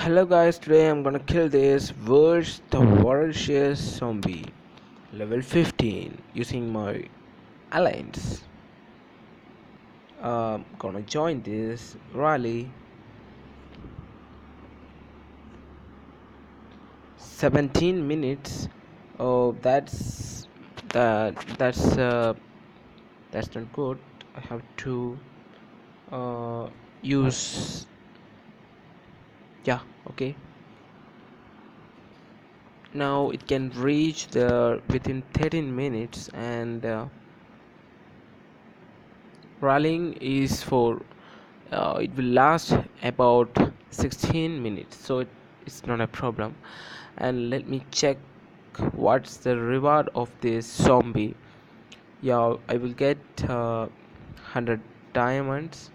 Hello guys, today I'm gonna kill this Voracious Zombie Level 15 using my alliance. Gonna join this rally 17 minutes. Oh, that's not good. I have to uh, use, yeah, okay. Now it can reach there within 13 minutes, and rallying is for it will last about 16 minutes, so it's not a problem. And let me check what's the reward of this zombie. Yeah, I will get 100 diamonds,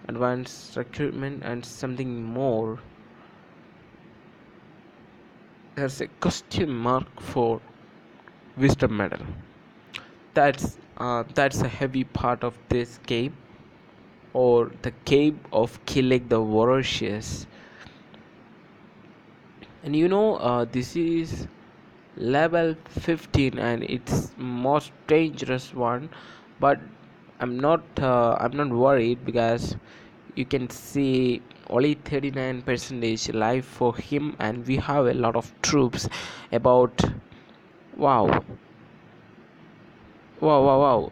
advanced recruitment, and something more. There's a question mark for wisdom medal. That's a heavy part of this game, or the game of killing the voracious. And this is level 15 and it's most dangerous one, but I'm not worried because you can see only 39 percentage life for him, and we have a lot of troops, about, wow, wow,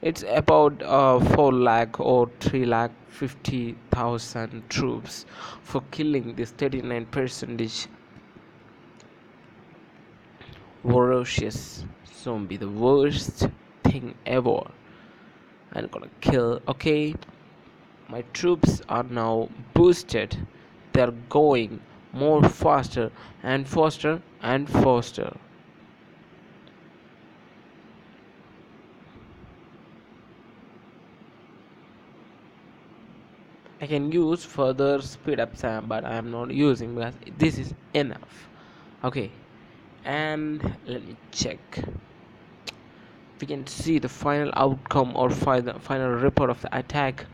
it's about 4 lakh or 3 lakh 50,000 troops for killing this 39 percentage Voracious Zombie, the worst thing ever. I'm gonna kill. Okay, my troops are now boosted. They're going more faster and faster and faster. I can use further speed up Sam, but I am not using because this is enough. Okay, and let me check. We can see the final outcome or final report of the attack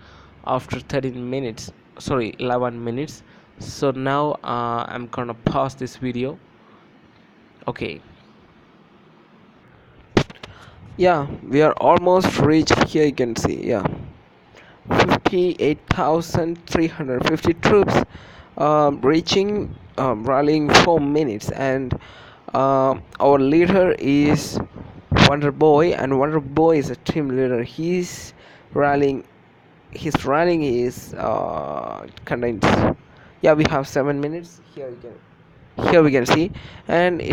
after 13 minutes, sorry, 11 minutes. So now I'm gonna pause this video. Okay, yeah, we are almost reached. Here you can see, yeah, 58,350 troops, reaching, rallying 4 minutes, and our leader is Wonder Boy, and Wonder Boy is a team leader. Rallying his running is contains, yeah, we have 7 minutes. Here we can see, and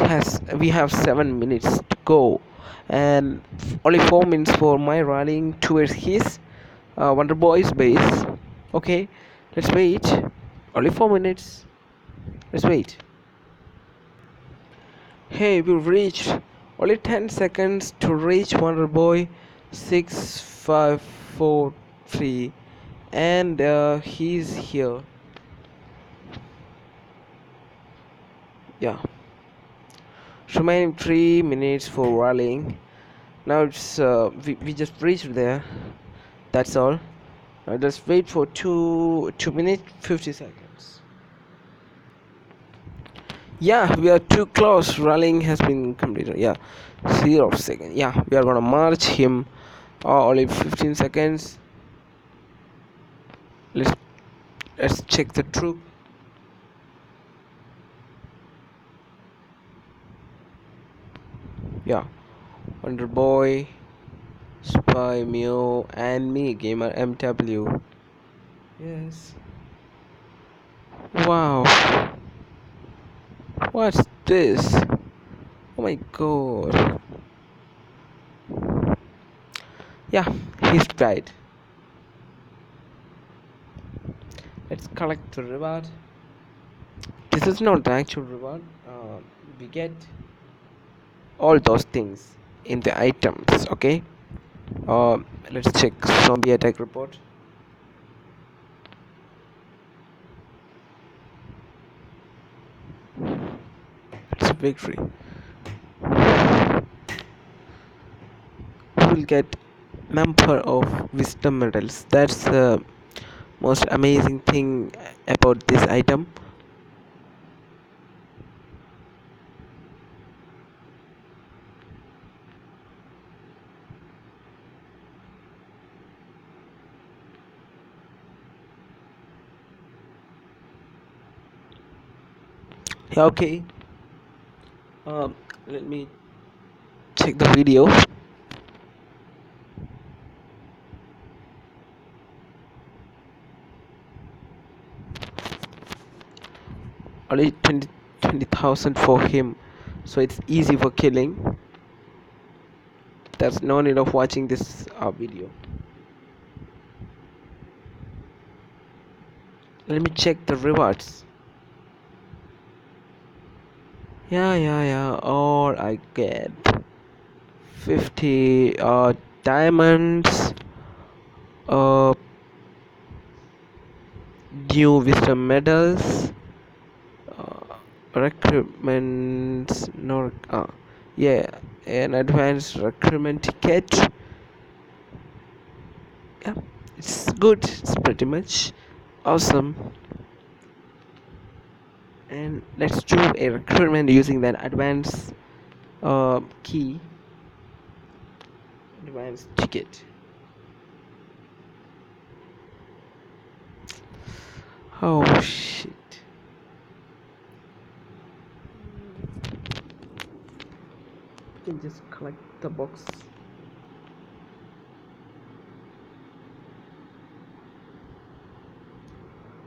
we have 7 minutes to go, and only 4 minutes for my rallying towards his Wonder Boy's base. Okay, let's wait. Only 4 minutes. Let's wait. Hey, we reached. Only 10 seconds to reach Wonder Boy. 6543, and he's here. Yeah, remaining 3 minutes for rallying. Now we just reached there. That's all. Now just wait for 2 minutes 50 seconds. Yeah, we are too close. Rallying has been completed. Yeah, 0 seconds. Yeah, we are gonna march him. Only 15 seconds. Let's let's check the troop. Yeah, Wonder Boy, Spy Mio, and me, Gamer MW. Yes. Wow. What's this? Oh my god. Yeah, he's died. Let's collect the reward. This is not the actual reward. We get all those things in the items. Okay. Let's check zombie attack report. It's a victory. We will get number of wisdom medals. That's the most amazing thing about this item. Yeah, okay. Um, Let me check the video. Only 20,000 for him, so it's easy for killing. There's no need of watching this video. Let me check the rewards. Yeah, or I get 50 diamonds, uh new wisdom medals, recruitments, no, yeah, an advanced recruitment ticket. Yeah, it's good, it's pretty much awesome. And let's do a recruitment using that advanced key, advanced ticket. Oh shit. You can just collect the box.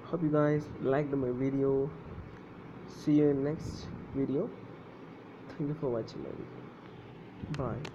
Hope you guys liked my video. See you in next video. Thank you for watching my video. Bye.